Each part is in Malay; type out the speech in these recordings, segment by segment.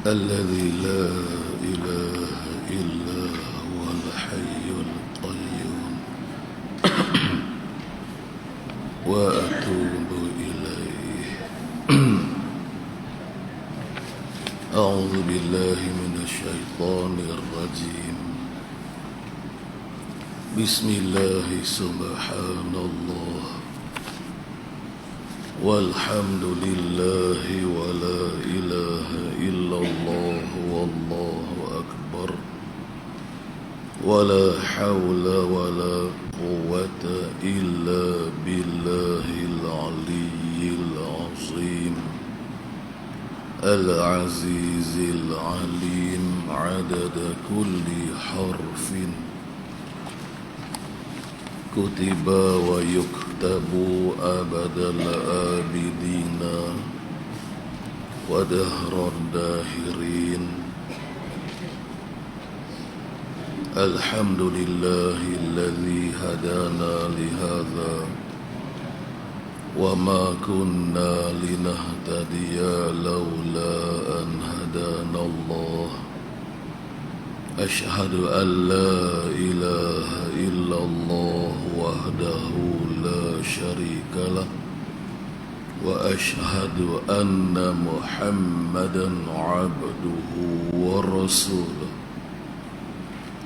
الذي لا إله إلا هو الحي القيوم وأتوب إليه. أعوذ بالله من الشيطان الرجيم. بسم الله سبحان الله والحمد لله ولا إله إلا الله والله أكبر ولا حول ولا قوة إلا بالله العلي العظيم العزيز العليم عدد كل حرف كتب ويكتب أبد الآبدين ودهر الداهرين. الحمد لله الذي هدانا لهذا وما كنا لنهتدي لولا أن هدانا الله. أشهد أن لا إله إلا الله وحده لا شريك له وأشهد أن محمدا عبده ورسوله.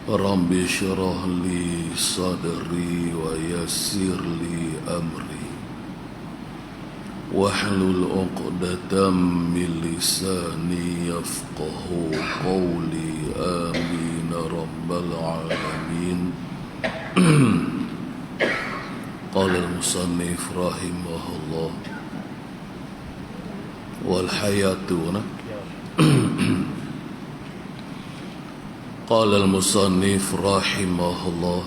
رب اشرح لي صدري ويسر لي أمري واحلل عقدة من لساني يفقه قولي. آمين رب العالمين. قال المصنف رحمه الله والحياة قال المصنف رحمه الله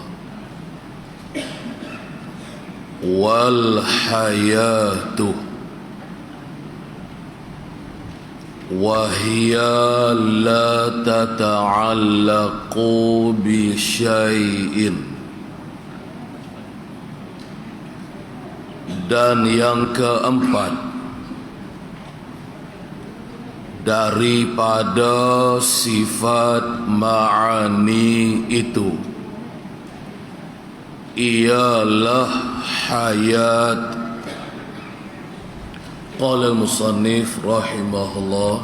والحياة وهي لا تتعلق بشيء. Dan yang keempat daripada sifat ma'ani itu ialah hayat. Qala al-musannif rahimahullah,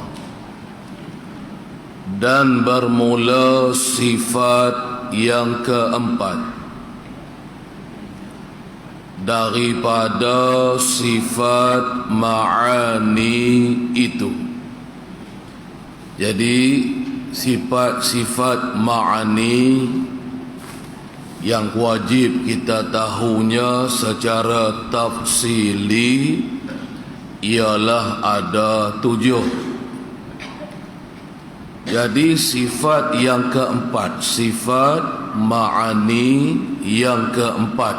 dan bermula sifat yang keempat daripada sifat ma'ani itu. Jadi sifat-sifat ma'ani yang wajib kita tahunya secara tafsili ialah ada 7. Jadi sifat yang keempat, sifat ma'ani yang keempat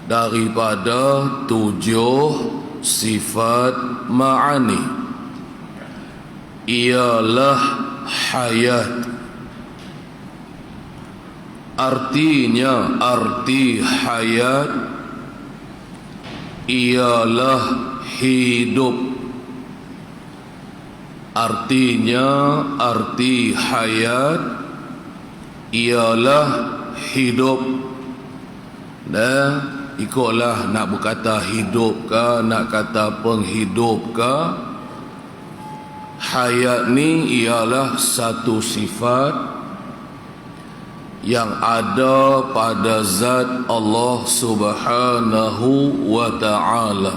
daripada 7 sifat ma'ani ialah hayat. Artinya, arti hayat ialah hidup. Artinya, arti hayat ialah hidup. Dan ikutlah nak berkata hidup ke, nak kata penghidup ke, hayat ni ialah satu sifat yang ada pada zat Allah Subhanahu wa ta'ala.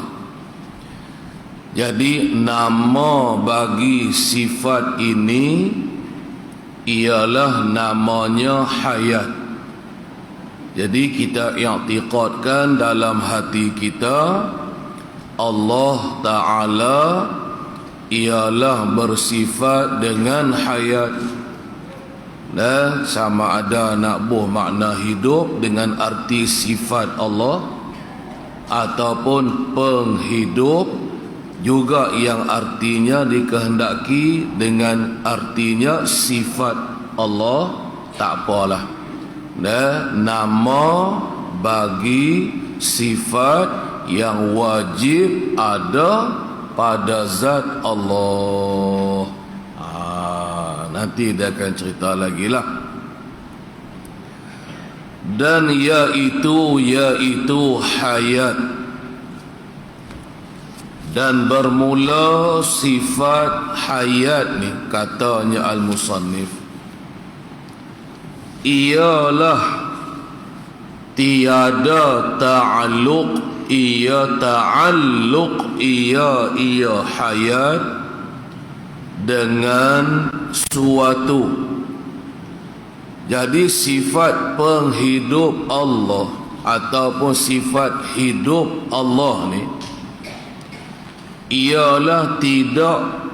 Jadi nama bagi sifat ini ialah namanya hayat. Jadi kita i'tiqadkan dalam hati kita Allah Ta'ala ialah bersifat dengan hayat. Dan sama ada nak buh makna hidup dengan arti sifat Allah ataupun penghidup juga yang artinya dikehendaki dengan artinya sifat Allah, tak apalah. Dan nama bagi sifat yang wajib ada pada zat Allah. Nanti dia akan cerita lagi lah. Dan yaitu hayat. Dan bermula sifat hayat ni, katanya al-musannif, ialah tiada ta'alluq, ia hayat dengan suatu. Jadi sifat penghidup Allah ataupun sifat hidup Allah ni ialah tidak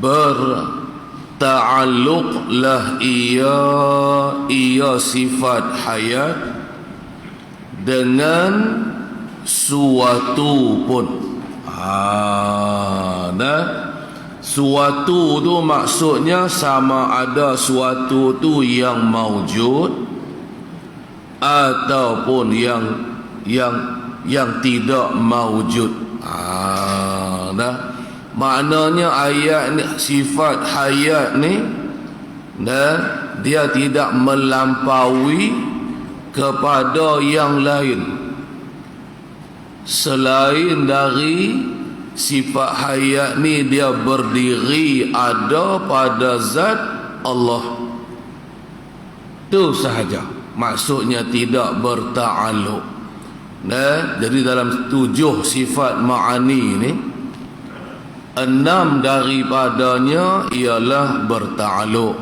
berta'alluq lah ia sifat hayat dengan suatu pun. Suatu tu maksudnya sama ada suatu tu yang maujud ataupun yang tidak maujud. Maknanya ayat ni, sifat hayat ni, dia tidak melampaui kepada yang lain selain dari sifat hayat ni. Dia berdiri ada pada zat Allah, tu sahaja. Maksudnya tidak berta'alluq. Jadi dalam 7 sifat ma'ani ni, 6 daripadanya ialah berta'alluq,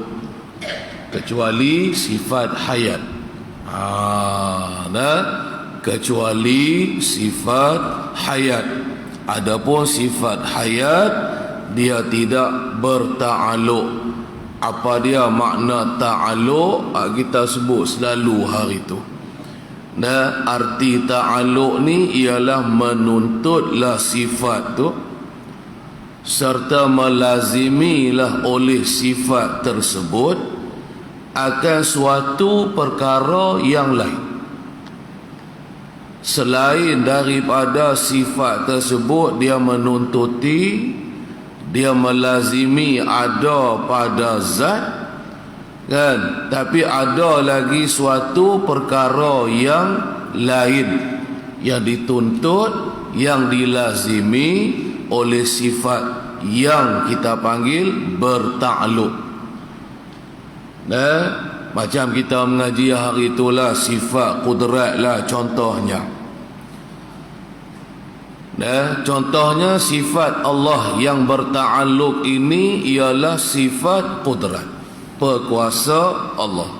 kecuali sifat hayat. Kecuali sifat hayat. Adapun sifat hayat dia tidak berta'alluq. Apa dia makna ta'alluq? Kita sebut selalu hari tu. Arti ta'alluq ni ialah menuntutlah sifat tu serta melazimilah oleh sifat tersebut akan suatu perkara yang lain selain daripada sifat tersebut. Dia menuntuti, dia melazimi ada pada zat, kan? Tapi ada lagi suatu perkara yang lain yang dituntut, yang dilazimi oleh sifat yang kita panggil berta'alluq. Macam kita mengaji hari itulah sifat qudrat lah contohnya. Contohnya sifat Allah yang berta'alluq ini ialah sifat qudrat, berkuasa Allah.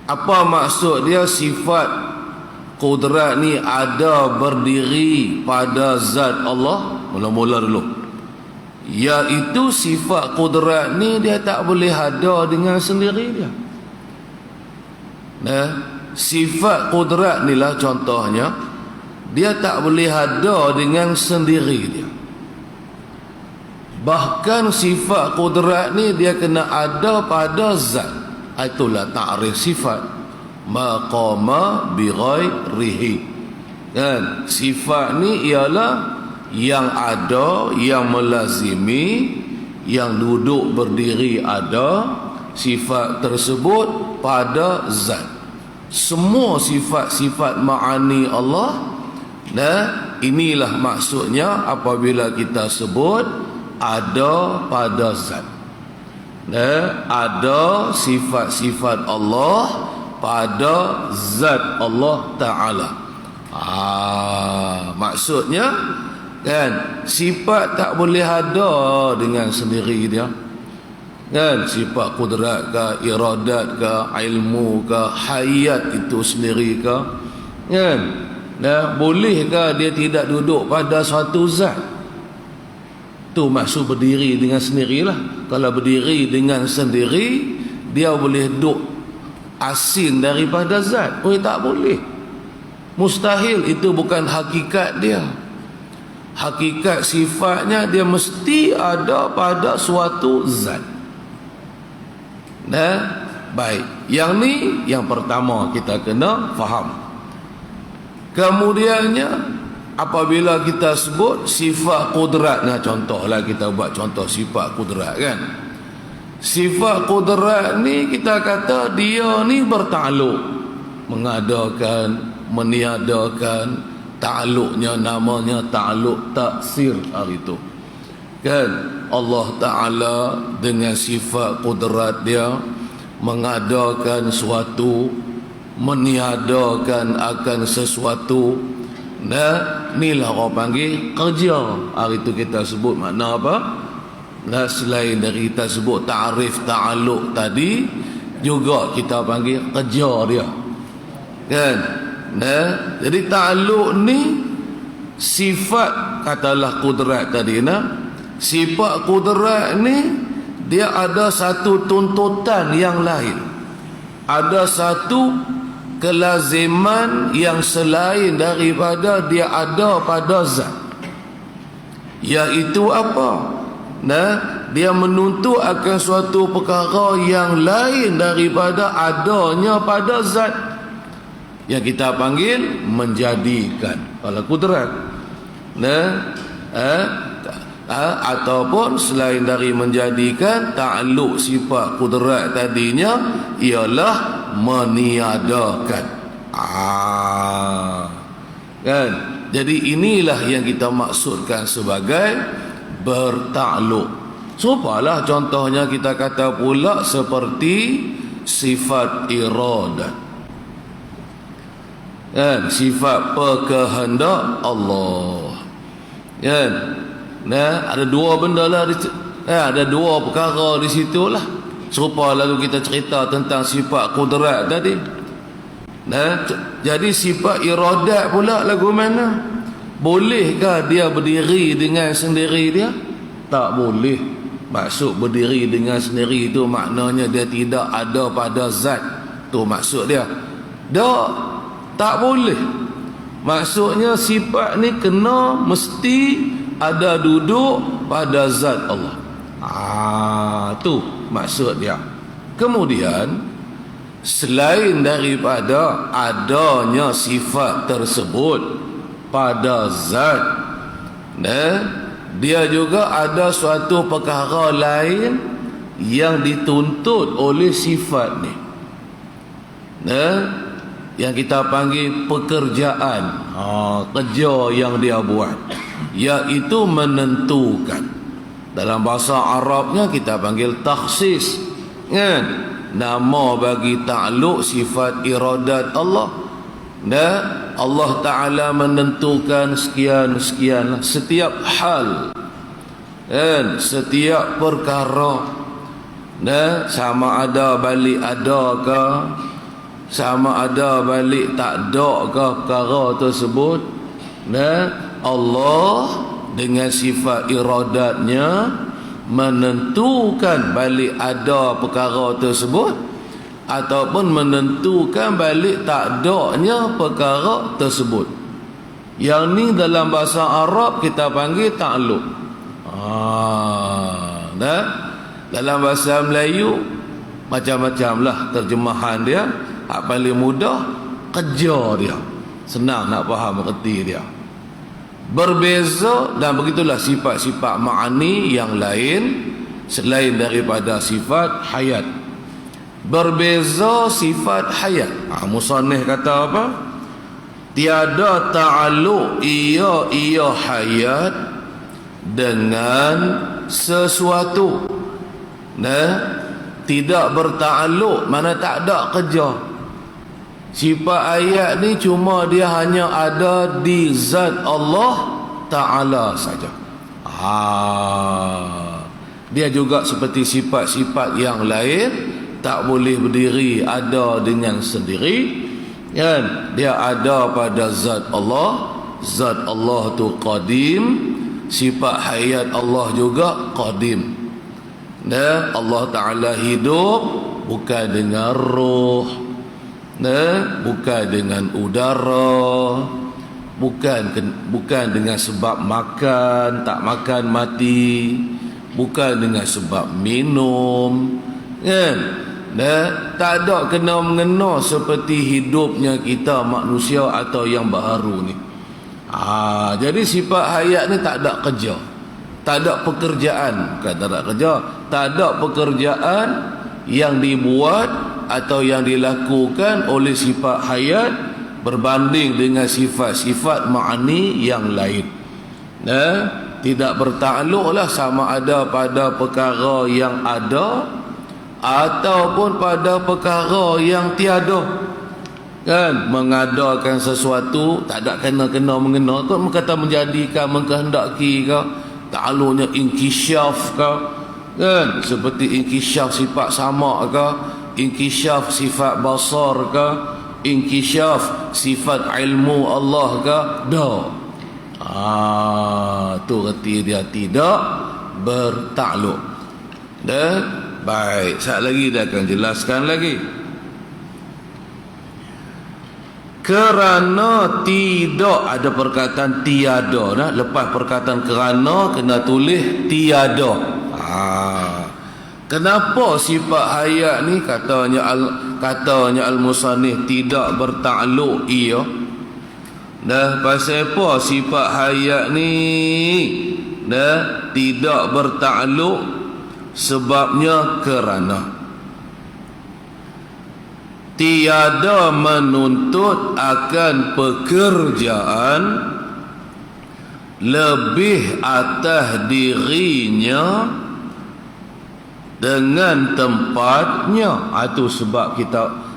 Apa maksud dia sifat qudrat ni ada berdiri pada zat Allah? Mula-mula dulu, iaitu sifat qudrat ni dia tak boleh ada dengan sendiri dia. Sifat qudrat ni lah contohnya, dia tak boleh ada dengan sendiri dia. Bahkan sifat qudrat ni dia kena ada pada zat. Itulah ta'rif sifat, maqama bi ghairihi. Kan? Sifat ni ialah yang ada, yang melazimi, yang duduk berdiri ada sifat tersebut pada zat. Semua sifat-sifat ma'ani Allah, inilah maksudnya apabila kita sebut ada pada zat. Ada sifat-sifat Allah pada zat Allah Ta'ala. Maksudnya kan, sifat tak boleh ada dengan sendiri dia. Kan, sifat kudrat ke, iradat ke, ilmu ke, hayat itu sendiri ke, kan? Bolehkah dia tidak duduk pada suatu zat? Tu maksud berdiri dengan sendirilah. Kalau berdiri dengan sendiri, dia boleh duduk asin daripada zat? Tak boleh. Mustahil, itu bukan hakikat dia. Hakikat sifatnya dia mesti ada pada suatu zat. Baik, yang ni yang pertama kita kena faham. Kemudiannya apabila kita sebut sifat kudrat, nah contohlah kita buat contoh sifat kudrat kan. Sifat kudrat ni kita kata dia ni bertakluk, mengadakan, meniadakan, takluknya namanya takluk taksir hari itu kan. Allah Ta'ala dengan sifat kudrat dia mengadakan suatu, meniadakan akan sesuatu. Nah, inilah orang panggil kerja. Hari itu kita sebut makna apa? Nah, selain dari kita sebut ta'rif ta'alluq tadi, juga kita panggil kerja dia kan. Nah, jadi ta'alluq ni sifat, katalah kudrat tadi nah. Sifat kudrat ni dia ada satu tuntutan yang lain, ada satu kelaziman yang selain daripada dia ada pada zat, iaitu apa? Nah, dia menuntut akan suatu perkara yang lain daripada adanya pada zat, yang kita panggil menjadikan. Kalau kudrat nah, ataupun selain dari menjadikan, ta'alluq sifat kudrat tadinya ialah meniadakan. Kan? Jadi inilah yang kita maksudkan sebagai bertakluk. Supalah contohnya kita kata pula seperti sifat iradat kan, sifat berkehendak Allah kan. Nah, ada dua benda lah, ada dua perkara di situ lah. Serupa lalu kita cerita tentang sifat kudrat tadi. Nah, jadi sifat iradat pula lagu mana? Bolehkah dia berdiri dengan sendiri dia? Tak boleh. Maksud berdiri dengan sendiri itu maknanya dia tidak ada pada zat. Tu maksud dia. Tak boleh. Maksudnya sifat ni kena mesti ada duduk pada zat Allah. Tu maksud dia. Kemudian selain daripada adanya sifat tersebut pada zat, dia juga ada suatu perkara lain yang dituntut oleh sifat ni, yang kita panggil pekerjaan, kerja yang dia buat, iaitu menentukan. Dalam bahasa Arabnya kita panggil takhsis kan, nama bagi ta'alluq sifat iradat Allah. Allah Ta'ala menentukan sekian-sekian setiap hal kan, setiap perkara. Sama ada balik ada ke, sama ada balik tak ada ke perkara tersebut. Allah dengan sifat iradatnya menentukan balik ada perkara tersebut, ataupun menentukan balik tak adanya perkara tersebut. Yang ni dalam bahasa Arab kita panggil ta'alluq. Dalam bahasa Melayu macam-macam lah terjemahan dia. Hak paling mudah kerja dia, senang nak faham erti dia. Berbeza, dan begitulah sifat-sifat ma'ani yang lain selain daripada sifat hayat. Berbeza sifat hayat. Musannif kata apa? Tiada ta'alluq ia hayat dengan sesuatu. Tidak berta'alluq mana tak ada kerja. Sifat ayat ni cuma dia hanya ada di zat Allah Ta'ala saja. Dia juga seperti sifat-sifat yang lain, tak boleh berdiri ada dengan sendiri kan. Dia ada pada zat Allah. Zat Allah tu qadim. Sifat hayat Allah juga qadim. Allah Ta'ala hidup bukan dengan roh, bukan dengan udara, bukan dengan sebab makan, tak makan mati, bukan dengan sebab minum kan. Tak ada kena mengena seperti hidupnya kita manusia atau yang baharu ni. Jadi sifat hayat ni tak ada kerja, tak ada pekerjaan. Bukan tak ada kerja, tak ada pekerjaan yang dibuat atau yang dilakukan oleh sifat hayat berbanding dengan sifat-sifat ma'ani yang lain. Tidak bertakluklah sama ada pada perkara yang ada ataupun pada perkara yang tiada. Kan, mengadakan sesuatu tak ada kena-kena mengena, kau kata menjadikan, mengkehendaki ke, takluknya inkisyaf ke, kan, seperti inkisyaf sifat sama ke, inkisyaf sifat basar ke, inkisyaf sifat ilmu Allah ke, dah. Tu erti dia tidak bertakluk. Dan baik, sekali lagi dia akan jelaskan lagi. Kerana tidak, ada perkataan tiada, nah, lepas perkataan kerana kena tulis tiada. Kenapa sifat hayat ni katanya al-musannif tidak bertakluk ia? Dah, pasal apa sifat hayat ni tidak bertakluk? Sebabnya kerana tiada menuntut akan pekerjaan lebih atas dirinya dengan tempatnya. Itu sebab kita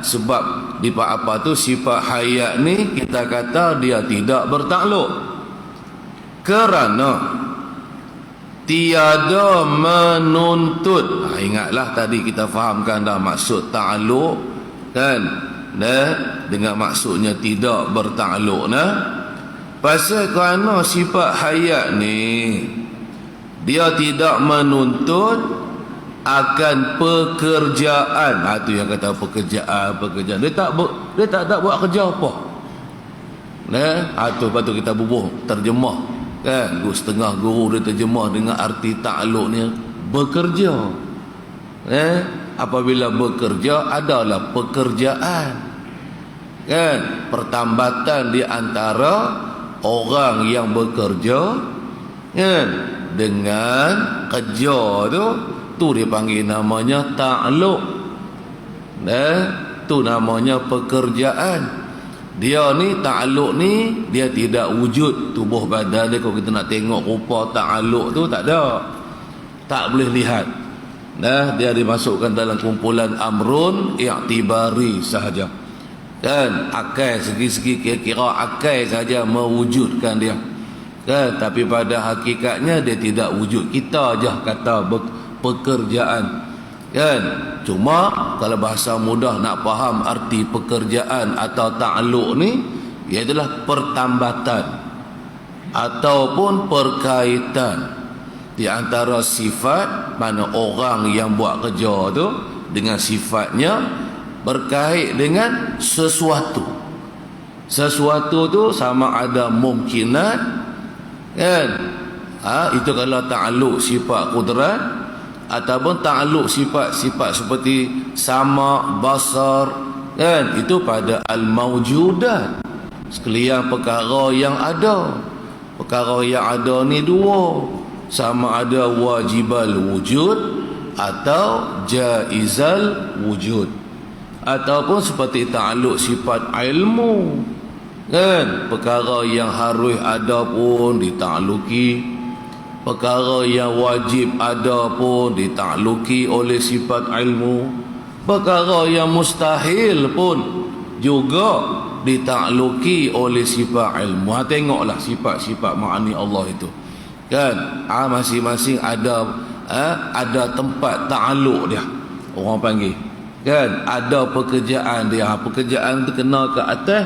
sebab di apa tu sifat hayat ni kita kata dia tidak bertakluk kerana tiada menuntut. Ingatlah tadi kita fahamkan dah maksud ta'aluk, kan, dengan maksudnya tidak bertakluk. Pasal kerana sifat hayat ni dia tidak menuntut akan pekerjaan. Itu yang kata pekerjaan. Dia tak buat kerja apa. Itu lepas tu kita bubuh terjemah. Kan, setengah guru dia terjemah dengan arti ta'aluk ni bekerja. Apabila bekerja adalah pekerjaan, kan, pertambatan di antara orang yang bekerja, kan, dengan kerja tu dipanggil namanya ta'aluk. Tu namanya pekerjaan. Dia ni ta'aluk ni dia tidak wujud tubuh badan dia. Kalau kita nak tengok rupa ta'aluk tu tak ada, tak boleh lihat. Dia dimasukkan dalam kumpulan amrun i'tibari sahaja, kan, akal, segi-segi kira-kira akal saja mewujudkan dia, kan, tapi pada hakikatnya dia tidak wujud. Kita aja kata pekerjaan, kan. Cuma kalau bahasa mudah nak faham arti pekerjaan atau ta'aluk ni, ia adalah pertambatan ataupun perkaitan di antara sifat mana orang yang buat kerja tu dengan sifatnya berkait dengan sesuatu. Sesuatu tu sama ada mungkinat, kan, itu kalau ta'aluk sifat kudrat, ataupun ta'aluk sifat-sifat seperti sama, basar, kan, itu pada al-mawjudat, sekalian perkara yang ada. Perkara yang ada ni dua, sama ada wajibal wujud atau jaizal wujud, ataupun seperti ta'aluk sifat ilmu, kan, perkara yang harus ada pun ditakluki, perkara yang wajib ada pun ditakluki oleh sifat ilmu, perkara yang mustahil pun juga ditakluki oleh sifat ilmu. Tengoklah sifat-sifat ma'ani Allah itu, kan, masing-masing ada tempat ta'aluk dia, orang panggil, kan, ada pekerjaan dia. Pekerjaan tu kena ke atas,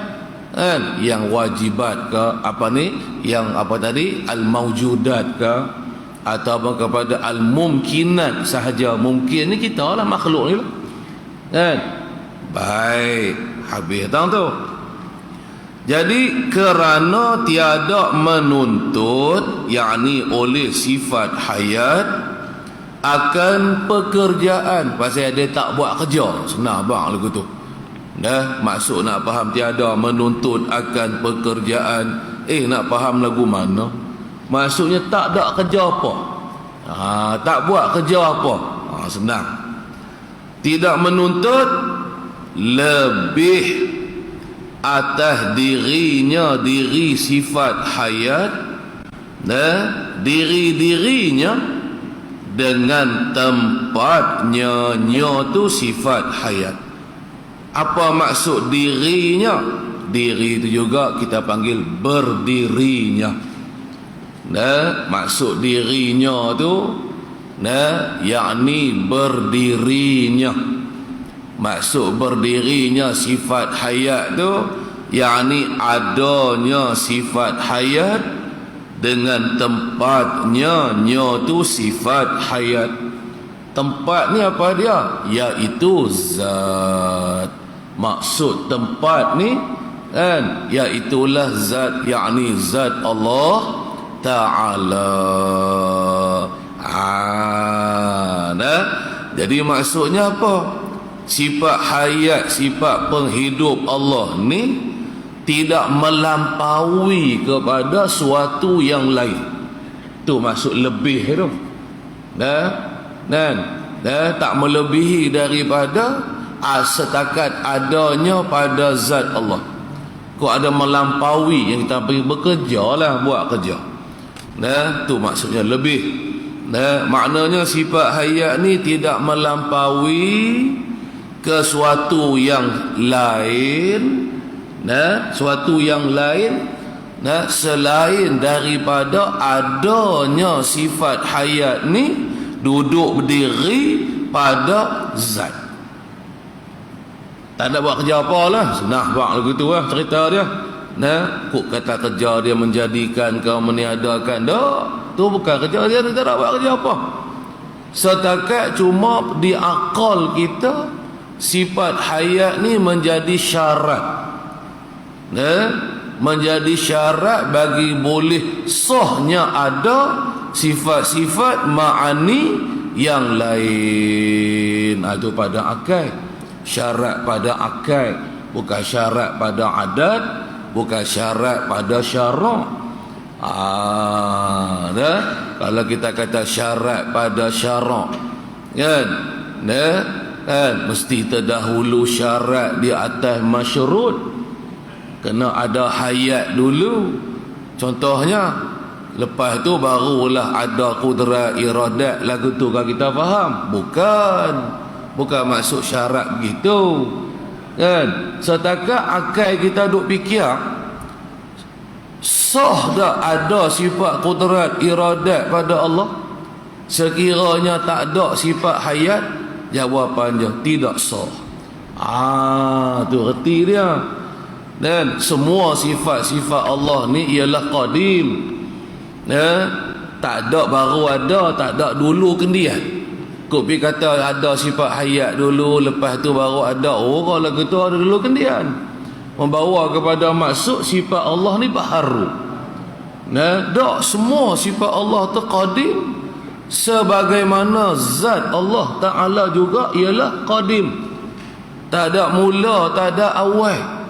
kan, yang wajibat ke yang tadi al-mawjudat ke, atau kepada al-mumkinat sahaja. Mungkin ni kita lah makhluk ni lah, kan. Baik, habis tang tu. Jadi kerana tiada menuntut, yakni oleh sifat hayat akan pekerjaan. Pasal dia tak buat kerja, senang bang lagu tu. Maksud nak faham tiada menuntut akan pekerjaan nak faham lagu mana? Maksudnya tak ada kerja apa. Tak buat kerja apa. Senang. Tidak menuntut lebih atas dirinya, diri sifat hayat, diri-dirinya dengan tempatnya tu sifat hayat. Apa maksud dirinya? Diri itu juga kita panggil berdirinya. Maksud dirinya tu yakni berdirinya. Maksud berdirinya sifat hayat tu yakni adanya sifat hayat dengan tempatnya tu sifat hayat. Tempat ni apa dia? Iaitu zat. Maksud tempat ni kan, iaitulah zat, yakni zat Allah Ta'ala. Jadi maksudnya apa? Sifat hayat, sifat penghidup Allah ni tidak melampaui kepada suatu yang lain. Tu maksud lebih tu. Tak melebihi daripada setakat adanya pada zat Allah. Kau ada melampaui yang kita pergi bekerja lah, buat kerja. Tu maksudnya lebih. Maknanya sifat hayat ni tidak melampaui ke suatu yang lain, suatu yang lain selain daripada adanya sifat hayat ni duduk berdiri pada zat. Tak nak buat kerja apa lah, senang buat lagu tu lah cerita dia. Kok kata kerja dia menjadikan kau meniadakan. Tu bukan kerja dia, dia tak nak buat kerja apa. Setakat cuma di akal kita sifat hayat ni menjadi syarat. Menjadi syarat bagi boleh sahnya ada sifat-sifat ma'ani yang lain. Itu pada akal. Syarat pada akal, bukan syarat pada adat, bukan syarat pada syarak. Kalau kita kata syarat pada syarak, kan? Mesti terdahulu syarat di atas masyurut. Kena ada hayat dulu. Contohnya, lepas tu barulah ada kudrat iradat. Lagu tu kan kita faham? Bukan maksud syarat begitu, kan? Setakat akal kita duk fikir sah tak ada sifat kudrat iradat pada Allah? Sekiranya tak ada sifat hayat, jawapannya tidak sah. Tu erti dia. Dan semua sifat-sifat Allah ni ialah qadim. Tak ada baru ada, tak ada dulu kendian. Kau pergi kata ada sifat hayat dulu, lepas tu baru ada. Kalau gitu ada dulu kendian. Membawa kepada maksud sifat Allah ni baharu. Tak, semua sifat Allah tu qadim. Sebagaimana zat Allah Ta'ala juga ialah qadim. Tak ada mula, tak ada awal.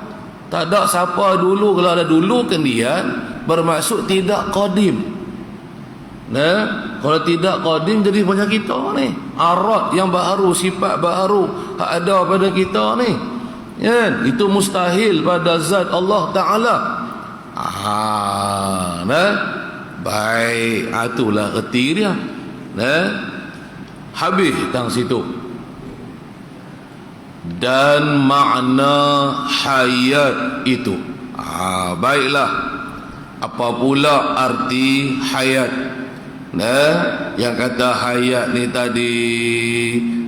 Tak ada siapa dulu. Kalau ada dulu kendian, bermaksud tidak qadim. Kalau tidak qadim jadi macam kita ni, arat yang baharu, sifat baharu ada pada kita ni, itu mustahil pada zat Allah Ta'ala. Baik, itulah erti dia. Habis tang situ. Dan makna hayat itu. Baiklah, apa pula arti hayat? Yang kata hayat ni tadi,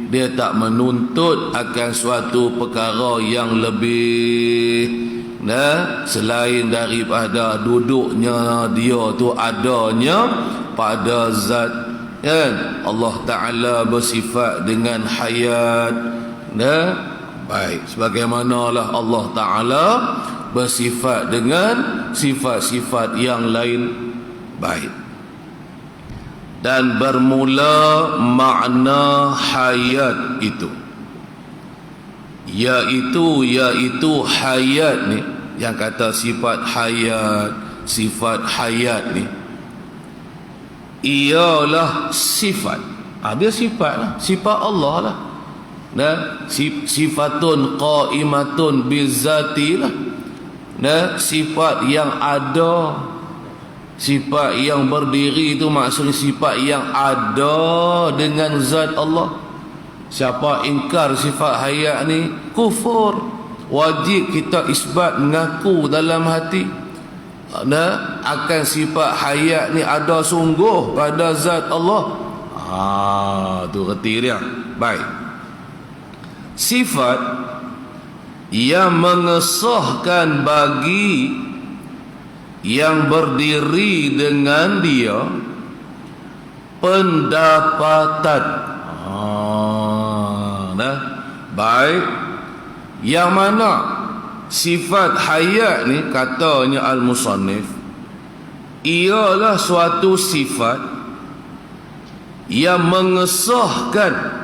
dia tak menuntut akan suatu perkara yang lebih, selain daripada duduknya dia tu adanya pada zat, kan? Allah Ta'ala bersifat dengan hayat. Baik, sebagaimanalah Allah Ta'ala bersifat dengan sifat-sifat yang lain. Baik. Dan bermula makna hayat itu, yaitu hayat ni, yang kata sifat hayat, sifat hayat ni ialah sifat. Dia sifat lah, sifat Allah lah. Sifatun qaimatun bizati lah. Sifat yang ada, sifat yang berdiri itu maksudnya sifat yang ada dengan zat Allah. Siapa ingkar sifat hayat ni kufur. Wajib kita isbat, mengaku dalam hati akan sifat hayat ni ada sungguh pada zat Allah. Tu reti dia. Baik. Sifat yang mengesahkan bagi yang berdiri dengan dia pendapatan. Baik. Yang mana sifat hayat ni, katanya al-musannif, ialah suatu sifat yang mengesahkan.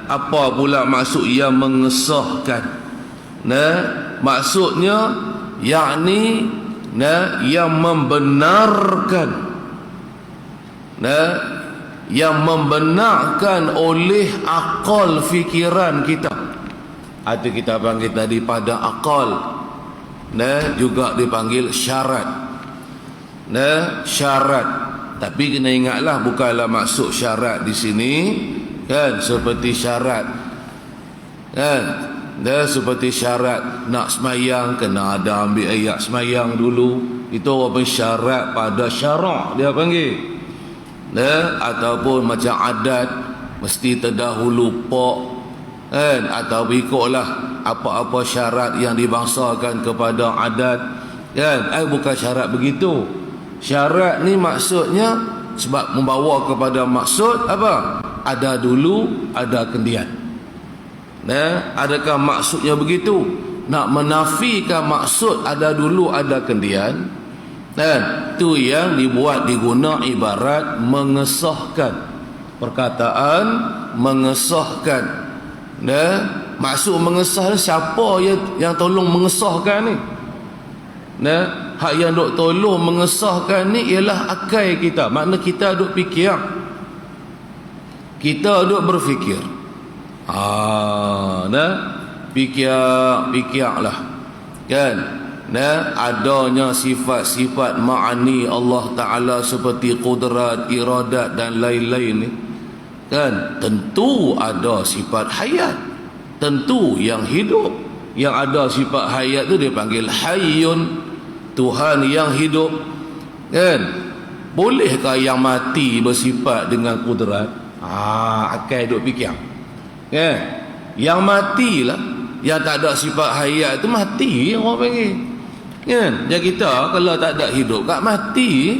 Apa pula maksud yang mengesahkan? Maksudnya yakni yang membenarkan, yang membenarkan oleh akal fikiran kita. Atau kita panggil tadi pada akal, juga dipanggil syarat. Syarat, tapi kena ingatlah bukanlah maksud syarat di sini kan seperti syarat seperti syarat nak semayang kena ada ambil ayat semayang dulu. Itu apa syarat pada syarak dia panggil. Ataupun macam adat mesti terdahulu pok atau ikutlah apa-apa syarat yang dibangsakan kepada adat kan. Bukan syarat begitu. Syarat ni maksudnya sebab membawa kepada maksud apa? Ada dulu, ada kemudian. Adakah maksudnya begitu? Nak menafikan maksud ada dulu, ada kemudian. Tu yang dibuat diguna ibarat mengesahkan. Perkataan mengesahkan. Maksud mengesahkan siapa yang tolong mengesahkan ni? Hak yang duk tolong mengesahkan ni ialah akal kita. Makna kita duk fikir, kita duk berfikir. Fikirlah kan. Adanya sifat-sifat ma'ani Allah Ta'ala seperti qudrat, iradat dan lain-lain ni kan, tentu ada sifat hayat, tentu yang hidup. Yang ada sifat hayat tu dia panggil hayyun, Tuhan yang hidup kan. Bolehkah yang mati bersifat dengan kudrat? Akal duk fikir kan. Yang matilah, yang tak ada sifat hayat tu mati orang panggil kan. Jadi kita kalau tak ada hidup kat mati.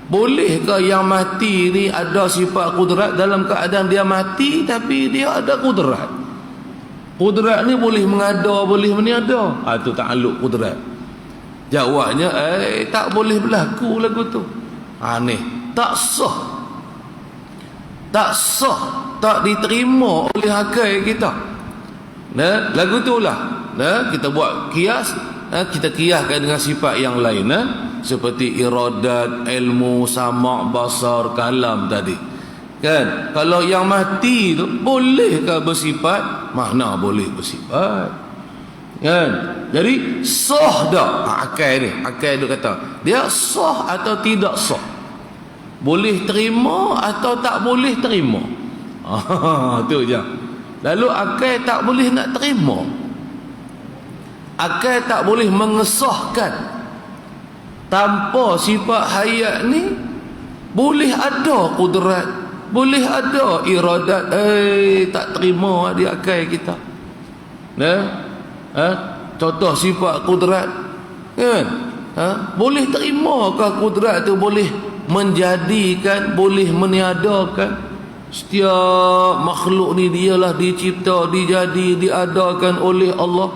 Bolehkah yang mati ni ada sifat kudrat dalam keadaan dia mati tapi dia ada kudrat? Kudrat ni boleh mengada, boleh meniada. Itu takluk kudrat. Jawabnya tak boleh berlaku lagu tu. Aneh, tak sah. Tak sah, tak diterima oleh akal kita. Lagu itulah. Kita buat kias, kita kiaskan dengan sifat yang lain seperti iradat, ilmu, sama', basar, kalam tadi. Kan? Kalau yang mati tu bolehkah bersifat? Mana boleh bersifat? Kan? Jadi sah dak akal ni? Akal dia kata, dia sah atau tidak sah? Boleh terima atau tak boleh terima? Tu je. Lalu akal tak boleh nak terima. Akal tak boleh mengesahkan. Tanpa sifat hayat ni boleh ada kudrat, boleh ada iradat. Tak terima di akal kita. Contoh sifat kudrat kan? Boleh terima ke kudrat tu boleh menjadikan, boleh meniadakan? Setiap makhluk ni dialah dicipta, dijadi, diadakan oleh Allah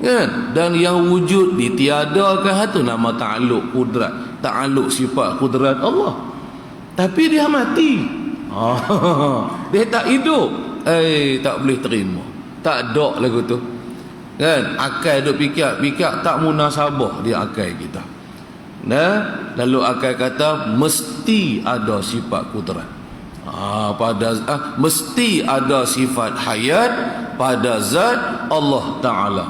kan? Dan yang wujud ditiadakan, itu nama ta'aluk kudrat, ta'aluk sifat kudrat Allah. Tapi dia mati, dia tak hidup, tak boleh terima. Tak ada lagu tu. Kan? Akal duk fikir tak munasabah dia akal kita. Lalu akal kata mesti ada sifat kudrat. Mesti ada sifat hayat pada zat Allah Ta'ala.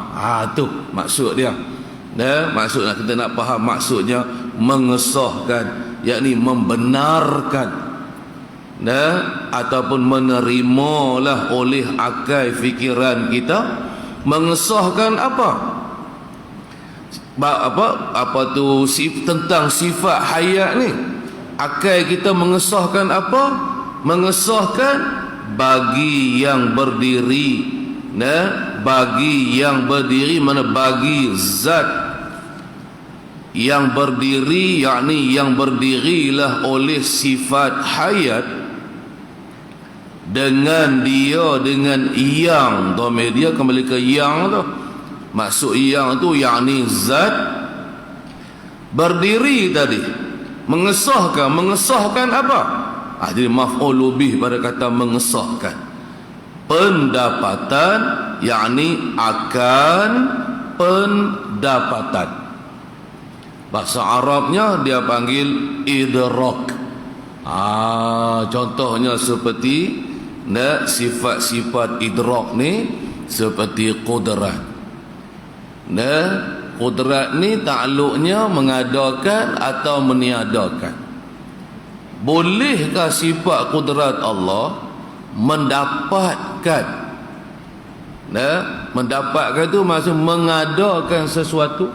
Tu maksud dia. Maksudnya kita nak faham maksudnya mengesahkan, yakni membenarkan, ataupun menerimalah oleh akal fikiran kita. Mengesahkan apa tu tentang sifat hayat ni. Akal kita mengesahkan apa? Mengesahkan bagi yang berdiri, bagi yang berdiri, mana bagi zat yang berdiri, yakni yang berdirilah oleh sifat hayat, dengan dia, dengan yang domir dia kembali ke yang tu. Maksud yang tu yakni zat berdiri tadi. Mengesahkan apa? Jadi maf'ul bih pada kata mengesahkan. Pendapatan, yakni akan pendapatan. Bahasa Arabnya dia panggil idrak. Contohnya seperti sifat-sifat idrak ni seperti qudrat. Qudrat ni takluknya mengadakan atau meniadakan. Bolehkah sifat qudrat Allah mendapatkan? Mendapatkan tu maksud mengadakan sesuatu,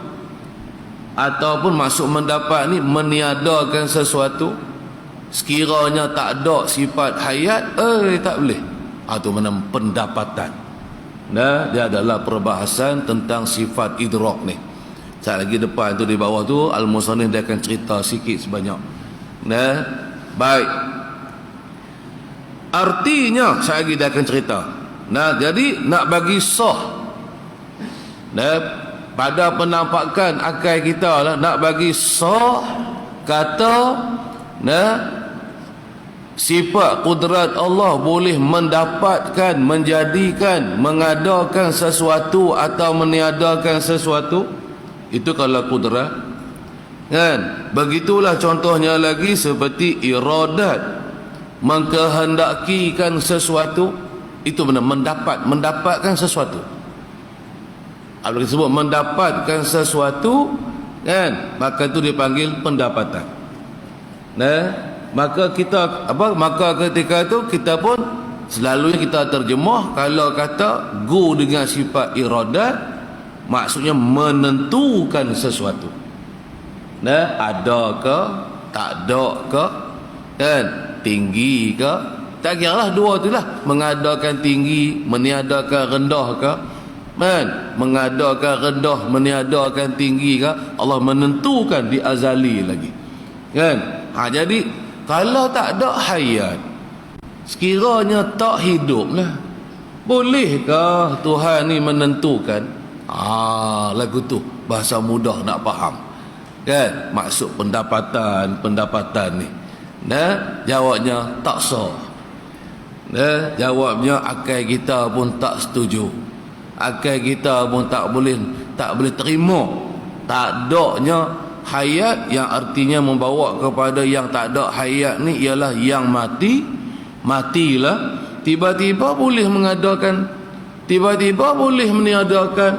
ataupun maksud mendapat ni meniadakan sesuatu. Sekiranya tak ada sifat hayat, tak boleh. Itu mana pendapatan. Dia adalah perbahasan tentang sifat idrak ni. Sekejap lagi depan tu, di bawah tu Al-Musannif dia akan cerita sikit sebanyak. Baik. Artinya sekejap lagi dia akan cerita. Jadi nak bagi sah pada penampakan akal kita lah, nak bagi sah kata sifat kudrat Allah boleh mendapatkan, menjadikan, mengadakan sesuatu atau meniadakan sesuatu. Itu kalau kudrat, kan? Begitulah contohnya lagi seperti iradat, mengkehendakikan sesuatu. Itu benar, mendapatkan sesuatu. Apa disebut mendapatkan sesuatu, kan? Maka itu dipanggil pendapatan. Maka kita maka ketika itu kita pun selalunya kita terjemah, kalau kata gu dengan sifat iradat, maksudnya menentukan sesuatu. Ada ke, tak ada ke, kan? Tinggi ke, tak kira lah, dua tu lah. Mengadakan tinggi, meniadakan rendah ke, kan? Mengadakan rendah, meniadakan tinggi ke, Allah menentukan di azali lagi, kan? Jadi kalau tak ada hayat, sekiranya tak hidup lah, bolehkah Tuhan ni menentukan? Lagu tu bahasa mudah nak faham, kan? Maksud pendapatan ni. Jawabnya tak sah. Jawabnya akal kita pun tak setuju. Akal kita pun tak boleh terima. Tak adanya hayat, yang artinya membawa kepada yang tak ada hayat ni ialah yang matilah. Tiba-tiba boleh mengadakan, tiba-tiba boleh meniadakan,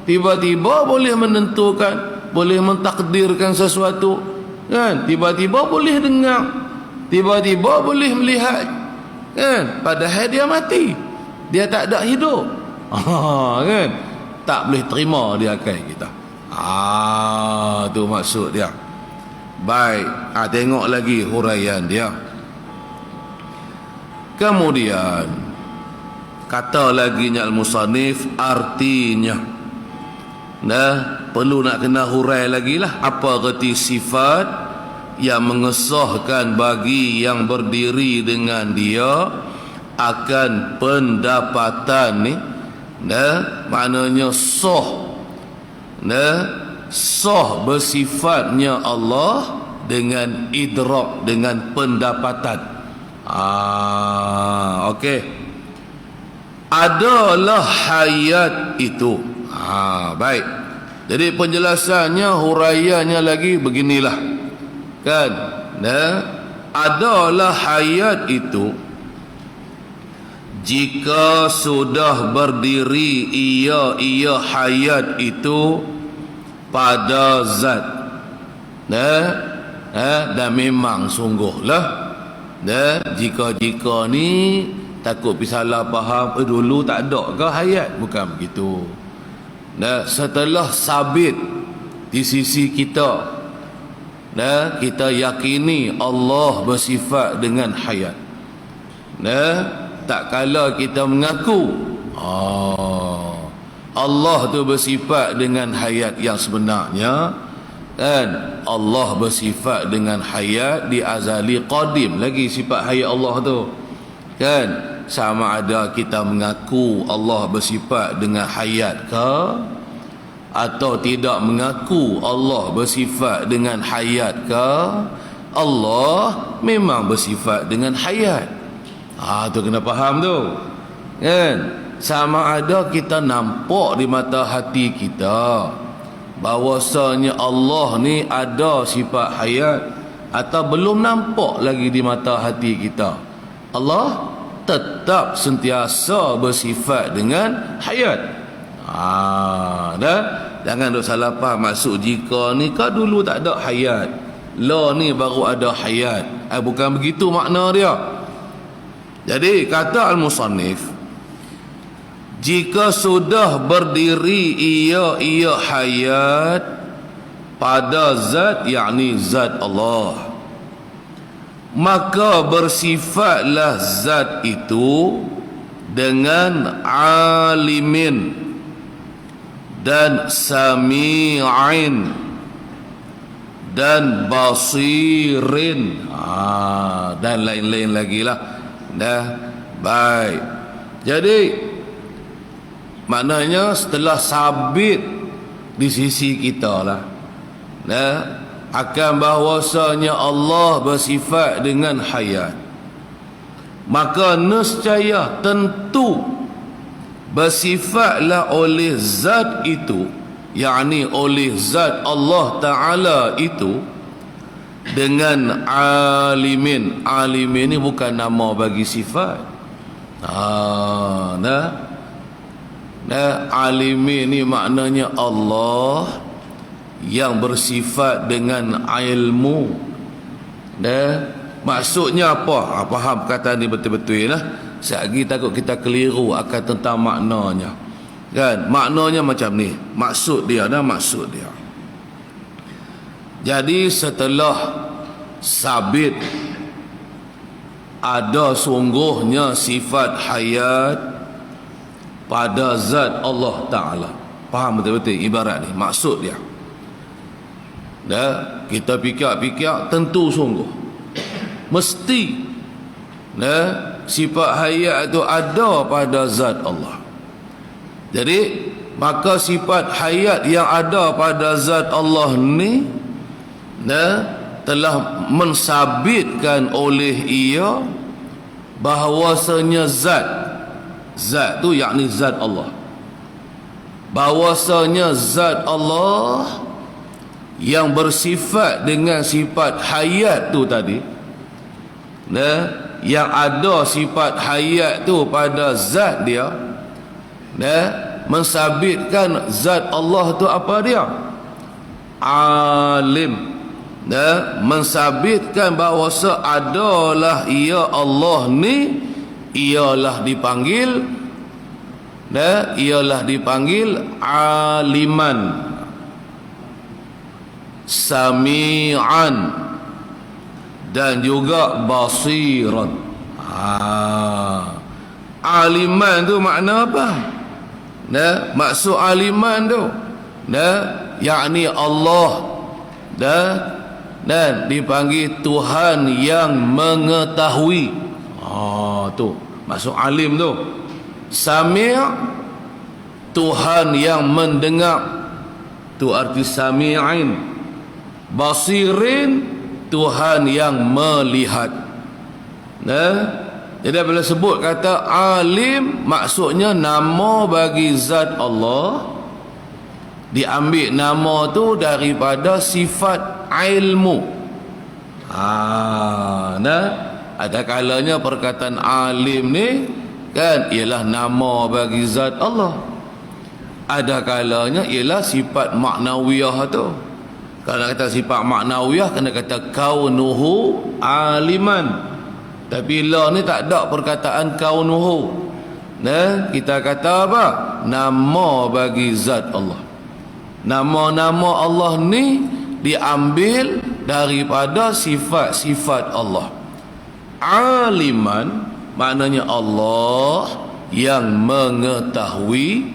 tiba-tiba boleh menentukan, boleh mentakdirkan sesuatu, kan? Tiba-tiba boleh dengar, tiba-tiba boleh melihat, kan? Padahal dia mati, dia tak ada hidup. Kan? Tak boleh terima dia akal kita. Tu maksud dia. Baik, tengok lagi huraian dia. Kemudian kata lagi al-musannif, artinya perlu nak kena hurai lagi lah. Apa erti sifat yang mengesahkan bagi yang berdiri dengan dia akan pendapatan ni? Maknanya sah, sah bersifatnya Allah dengan idrak, dengan pendapatan. Okey. Adalah hayat itu. Baik. Jadi penjelasannya, huraiannya lagi beginilah. Kan? Adalah hayat itu jika sudah berdiri ia hayat itu pada zat. Dan memang sungguhlah jika ni takut salah faham, dulu tak ada ke hayat? Bukan begitu. Setelah sabit di sisi kita, kita yakini Allah bersifat dengan hayat. Tak kala kita mengaku Allah tu bersifat dengan hayat yang sebenarnya, kan? Allah bersifat dengan hayat di azali qadim lagi, sifat hayat Allah tu, kan? Sama ada kita mengaku Allah bersifat dengan hayat ke, atau tidak mengaku Allah bersifat dengan hayat ke, Allah memang bersifat dengan hayat. Tu kena faham tu, kan? Sama ada kita nampak di mata hati kita bahawasanya Allah ni ada sifat hayat, atau belum nampak lagi di mata hati kita, Allah tetap sentiasa bersifat dengan hayat. Jangan duk salah faham. Maksud jika ni kau dulu tak ada hayat, lah ni baru ada hayat. Bukan begitu makna dia. Jadi kata al-musannif, jika sudah berdiri ia hayat pada zat, yakni zat Allah, maka bersifatlah zat itu dengan alimin dan sami'in dan basirin, dan lain-lain lagi lah. Baik. Jadi maknanya setelah sabit di sisi kita lah, akan bahwasanya Allah bersifat dengan hayat, maka nescaya tentu bersifatlah oleh zat itu, yakni oleh zat Allah Ta'ala itu, dengan alimin. Alimin ni bukan nama bagi sifat. Alimin ni maknanya Allah yang bersifat dengan ilmu. Maksudnya apa? Faham perkataan ni betul-betul lah. Sekali takut kita keliru akan tentang maknanya, kan? Maknanya macam ni, maksud dia. Jadi setelah sabit ada sungguhnya sifat hayat pada zat Allah Ta'ala, faham betul-betul ibarat ni, maksud dia. Kita fikir-fikir, tentu sungguh mesti sifat hayat itu ada pada zat Allah. Jadi maka sifat hayat yang ada pada zat Allah ni telah mensabitkan oleh ia bahawasanya zat tu, yakni zat Allah, bahawasanya zat Allah yang bersifat dengan sifat hayat tu tadi, yang ada sifat hayat tu pada zat dia, mensabitkan zat Allah tu apa dia? Alim. Mensabitkan bahawasa adalah ia Allah ni, ialah dipanggil aliman, sami'an, dan juga basiran. Aliman tu makna apa? Maksud aliman tu yakni Allah, dan dipanggil Tuhan yang mengetahui. Tu maksud alim tu. Sami' Tuhan yang mendengar, tu arti sami'in. Basirin Tuhan yang melihat. Jadi bila sebut kata alim, maksudnya nama bagi zat Allah, Diambil nama tu daripada sifat ilmu. Nah, ada kalanya perkataan alim ni kan ialah nama bagi zat Allah. Ada kalanya ialah sifat maknawiyah tu. Kalau nak kata sifat maknawiyah kena kata kaunuhu aliman. Tapi la ni tak ada perkataan kaunuhu. Nah, kita kata apa? Nama bagi zat Allah. Nama-nama Allah ni diambil daripada sifat-sifat Allah. Aliman maknanya Allah yang mengetahui,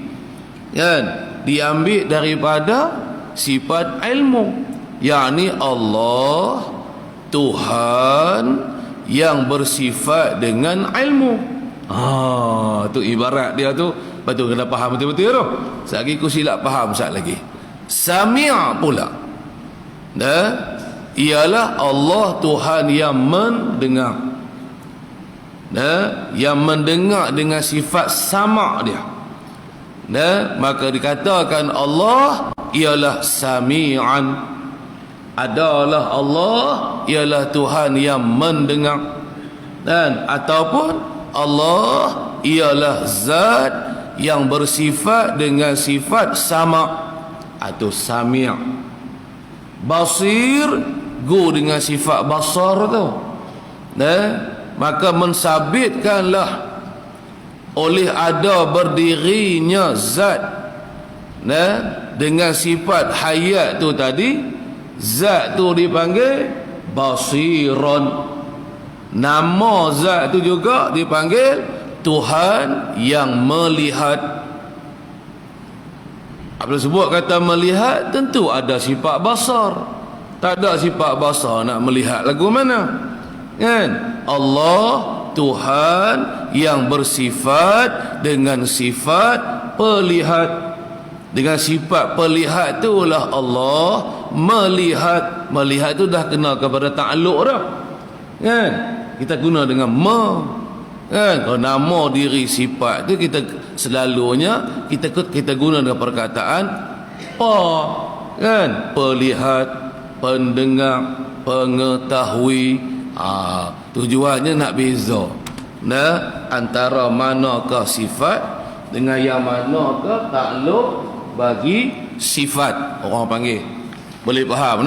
kan? Diambil daripada sifat ilmu, yakni Allah Tuhan yang bersifat dengan ilmu. Tu ibarat dia tu. Betul, kena faham betul-betul tu. Sekejap lagi aku silap faham sekejap lagi. Sami' pula, ialah Allah Tuhan yang mendengar, yang mendengar dengan sifat sama' dia. Maka dikatakan Allah ialah sami'an. Adalah Allah ialah Tuhan yang mendengar, dan ataupun Allah ialah zat yang bersifat dengan sifat sama' atau sami'. Basir go dengan sifat basar tu. Maka mensabitkanlah oleh ada berdirinya zat dengan sifat hayat tu tadi. Zat tu dipanggil basiron. Nama zat tu juga dipanggil Tuhan yang melihat. Apabila sebut kata melihat, tentu ada sifat basar. Tak ada sifat basar nak melihat lagu mana, kan? Allah Tuhan yang bersifat dengan sifat pelihat. Dengan sifat pelihat itulah Allah melihat. Melihat tu dah kena kepada ta'alluq dah, kan? Kita guna dengan kan? Kalau nama diri sifat tu kita selalunya kita guna dengan perkataan kan? Pelihat, pendengar, pengetahui. Tujuannya nak beza antara manakah sifat dengan yang manakah takluk bagi sifat. Orang panggil, boleh faham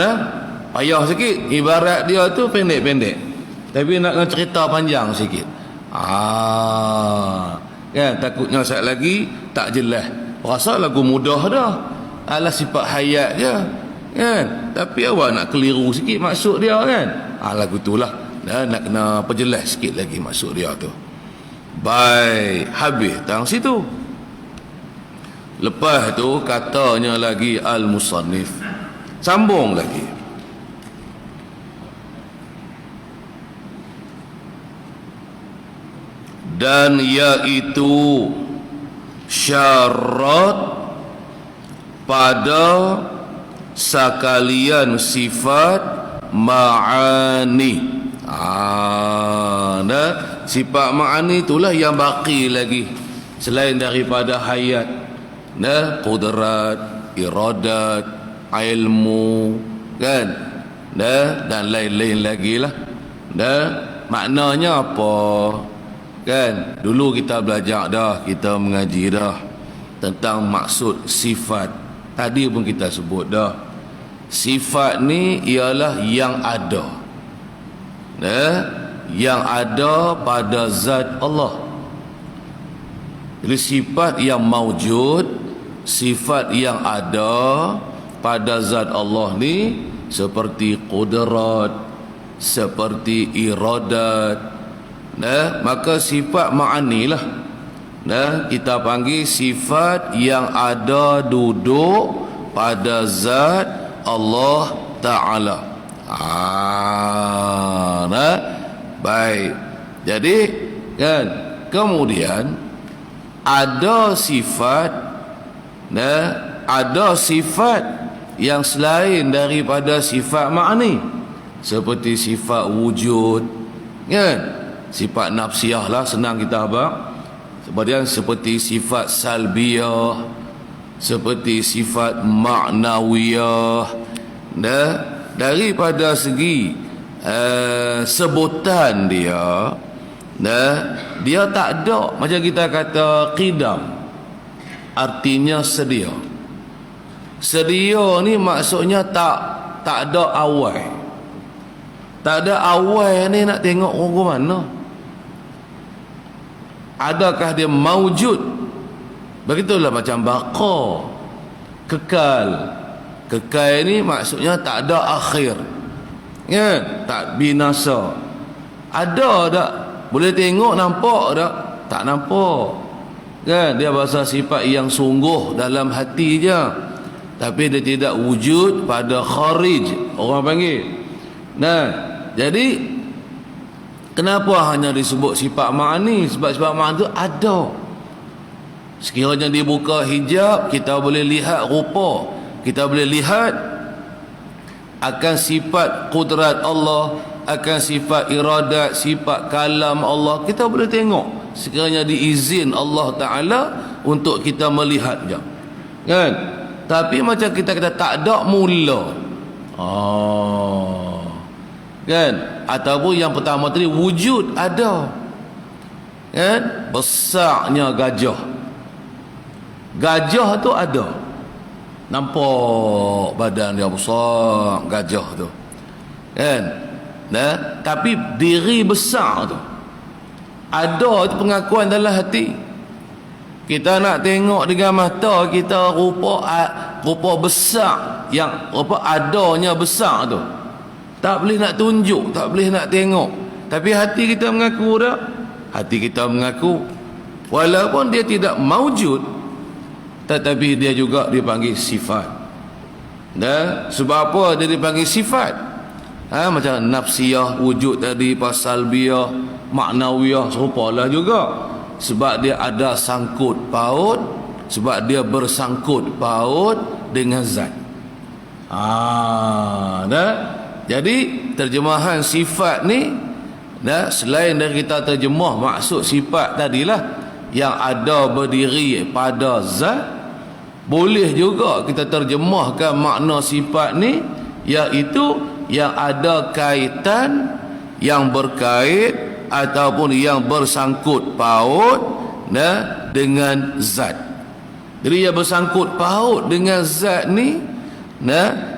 payah sikit. Ibarat dia tu pendek-pendek, tapi nak cerita panjang sikit. Kan, takutnya sekejap lagi tak jelas. Rasa lagu mudah dah, alah sifat hayat je, kan? Tapi awak nak keliru sikit maksud dia, kan? Lagu itulah nak kena perjelas sikit lagi maksud dia tu. Baik, habis tang situ. Lepas tu katanya lagi al-musannif, sambung lagi. Dan iaitu syarat pada sekalian sifat ma'ani. Sifat ma'ani itulah yang baki lagi selain daripada hayat, qudrat, iradat, ilmu, kan? Dan lain-lain lagi lah. Maknanya apa? Kan, dulu kita belajar dah, kita mengaji dah tentang maksud sifat. Tadi pun kita sebut dah, sifat ni ialah yang ada, yang ada pada zat Allah. Jadi sifat yang maujud, sifat yang ada pada zat Allah ni seperti qudrat, seperti iradat. Maka sifat ma'ani lah, kita panggil sifat yang ada duduk pada zat Allah Ta'ala. Baik. Jadi kan, kemudian ada sifat, ada sifat yang selain daripada sifat ma'ani, seperti sifat wujud, kan? Sifat nafsiyah lah, senang kita abang. Kemudian seperti sifat salbiyah, seperti sifat ma'nawiyah. Daripada segi sebutan dia, dia tak ada macam kita kata qidam, artinya sedia. Sedia ni maksudnya tak ada awal. Tak ada awal ni nak tengok ke mana. Adakah dia maujud? Begitulah macam baqa, kekal. Kekal ni maksudnya tak ada akhir, kan? Tak binasa. Ada tak? Boleh tengok, nampak tak? Tak nampak, kan? Dia bahasa sifat yang sungguh dalam hati je, tapi dia tidak wujud pada kharij, orang panggil. Jadi kenapa hanya disebut sifat ma'ani? Sebab sifat ma'ani itu ada. Sekiranya dibuka hijab, kita boleh lihat rupa, kita boleh lihat akan sifat kudrat Allah, akan sifat iradat, sifat kalam Allah. Kita boleh tengok sekiranya diizin Allah Ta'ala untuk kita melihat je, kan? Tapi macam kita kata tak ada mula, kan? Ataupun yang pertama tadi wujud ada, kan? Besarnya gajah. Gajah tu ada, nampak badan dia besar, gajah tu, kan? Tapi diri besar tu ada, tu pengakuan dalam hati. Kita nak tengok dengan mata kita rupa besar, yang rupa adanya besar tu, tak boleh nak tunjuk, tak boleh nak tengok, tapi hati kita mengaku dah. Hati kita mengaku walaupun dia tidak maujud, tetapi dia juga dipanggil sifat. Sebab apa dia dipanggil sifat? Macam nafsiyah wujud tadi, salbiyah, maknawiyah, serupalah juga. Sebab dia ada sangkut paut, sebab dia bersangkut paut dengan zat. Jadi terjemahan sifat ni, selain dari kita terjemah maksud sifat tadilah yang ada berdiri pada zat, boleh juga kita terjemahkan makna sifat ni iaitu yang ada kaitan, yang berkait ataupun yang bersangkut paut dengan zat. Jadi yang bersangkut paut dengan zat ni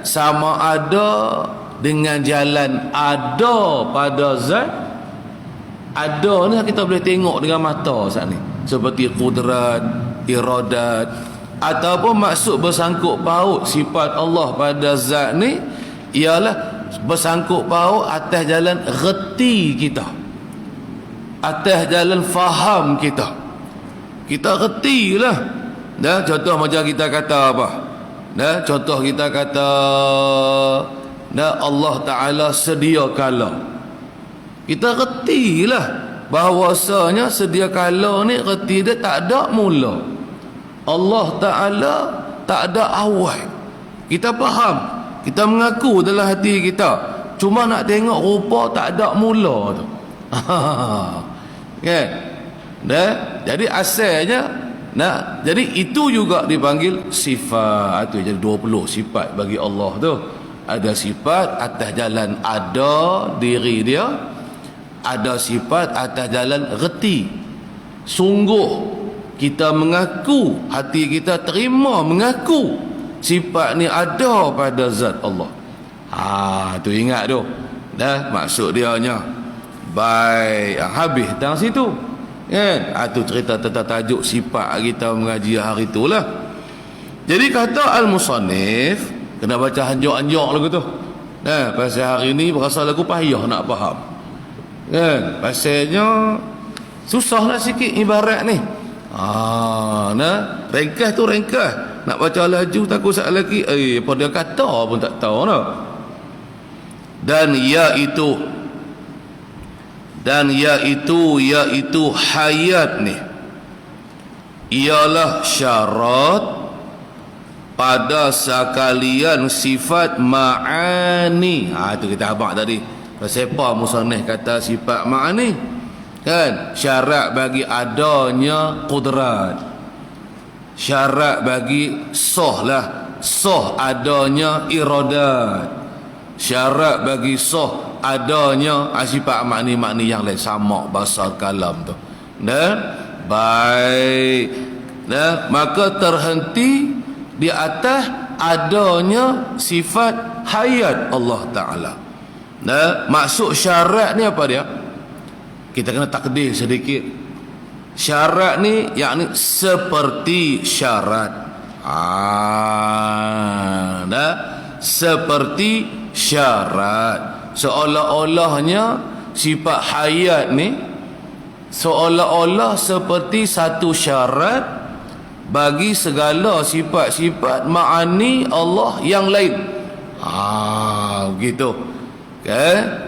sama ada dengan jalan ada pada zat. Ada ni kita boleh tengok dengan mata saat ni, seperti kudrat, iradat. Ataupun maksud bersangkut paut sifat Allah pada zat ni ialah bersangkut paut atas jalan reti kita, atas jalan faham kita. Kita reti lah. Contoh macam kita kata apa? Contoh kita kata Allah Ta'ala sedia kala. Kita reti lah bahawasanya sedia kala ni reti dia tak ada mula. Allah Ta'ala tak ada awal. Kita faham, kita mengaku dalam hati kita, cuma nak tengok rupa tak ada mula tu. Kan? Jadi asalnya jadi itu juga dipanggil sifat. Itu jadi 20 sifat bagi Allah tu. Ada sifat atas jalan ada diri dia, ada sifat atas jalan reti, sungguh kita mengaku, hati kita terima mengaku sifat ni ada pada zat Allah. Tu ingat tu. Maksud dia nya. Baik, habis tang situ. Kan? Tu cerita tentang tajuk sifat kita mengaji hari itulah. Jadi kata al-musannif, kena baca hanjak-hanjak lagu tu. Pasal hari ni berasa lagu payah nak faham. Kan? Pasalnya susahlah sikit ibarat ni. Ringkas tu ringkas, nak baca laju takut saat lagi apa dia kata pun tak tahu nak. Dan iaitu hayat ni ialah syarat pada sekalian sifat ma'ani. Itu kita abang tadi. Siapa musannif kata sifat ma'ani? Kan? Syarat bagi adanya kudrat, Syarat bagi sah lah, sah adanya iradat. Syarat bagi sah adanya sifat makni-makni yang lain, sama basar kalam tu. Baik. Maka terhenti di atas adanya sifat hayat Allah Ta'ala. Maksud syarat ni apa dia? Kita kena takdir sedikit. Syarat ni yakni seperti syarat. Seperti syarat. Seolah-olahnya sifat hayat ni seolah-olah seperti satu syarat bagi segala sifat-sifat ma'ani Allah yang lain. Begitu.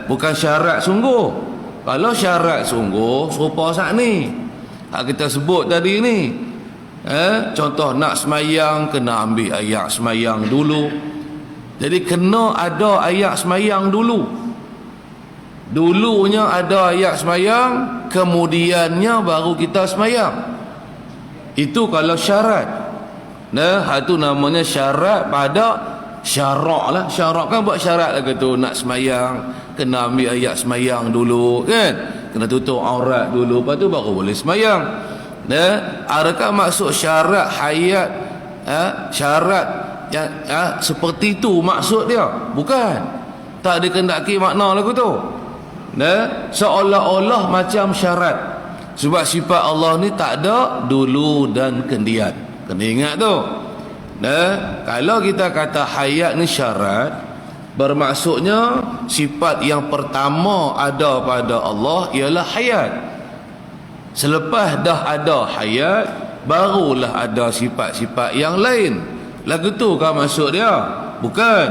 Bukan syarat sungguh. Kalau syarat sungguh serupa saat ni kita sebut tadi ni. Contoh nak semayang, kena ambil ayat semayang dulu. Jadi kena ada ayat semayang dulu. Dulunya ada ayat semayang, kemudiannya baru kita semayang. Itu kalau syarat. Itu namanya syarat pada syarak lah. Syarak kan buat syarat lah tu. Nak semayang, kena ambil ayat semayang dulu kan. Kena tutup aurat dulu, lepas tu baru boleh semayang. Adakah maksud syarat hayat syarat yang seperti itu maksud dia? Bukan. Tak dikendaki makna lagu tu. Seolah-olah macam syarat. Sebab sifat Allah ni tak ada dulu dan kemudian. Kena ingat tu. Kalau kita kata hayat ni syarat, bermaksudnya sifat yang pertama ada pada Allah ialah hayat. Selepas dah ada hayat, barulah ada sifat-sifat yang lain. Lagu tu kan maksud dia? Bukan.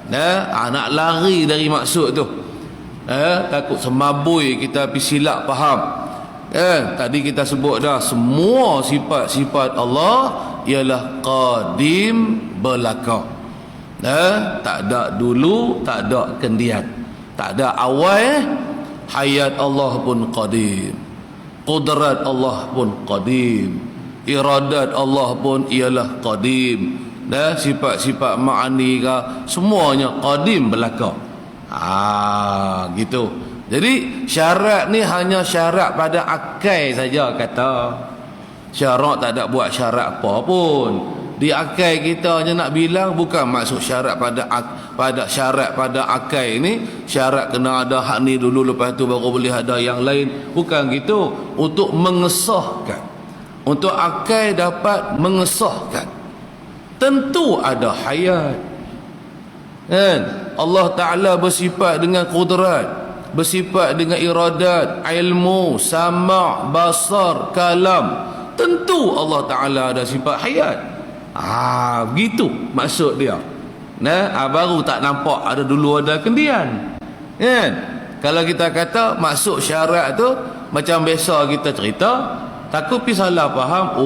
Nak lari dari maksud tu. Takut semabui kita pergi silap faham. Tadi kita sebut dah, semua sifat-sifat Allah ialah qadim, belaka. Tak ada dulu, tak ada kemudian, tak ada awal. Hayat Allah pun qadim, qudrat Allah pun qadim, iradat Allah pun ialah qadim. Sifat-sifat ma'ani ke, semuanya qadim, belaka. Gitu. Jadi syarat ni hanya syarat pada akal saja kata. Syarat tak ada buat syarat apa pun. Di akal kita hanya nak bilang, bukan maksud syarat pada syarat pada akal ni syarat kena ada hak ni dulu, lepas tu baru boleh ada yang lain. Bukan gitu. Untuk mengesahkan, untuk akal dapat mengesahkan, tentu ada hayat kan. Allah Ta'ala bersifat dengan kudrat, bersifat dengan iradat, ilmu, sama', basar, kalam. Tentu Allah Ta'ala ada sifat hayat. Begitu maksud dia. Baru tak nampak ada dulu ada kemudian kan. Kalau kita kata maksud syarat tu macam biasa kita cerita, takut pergi salah faham.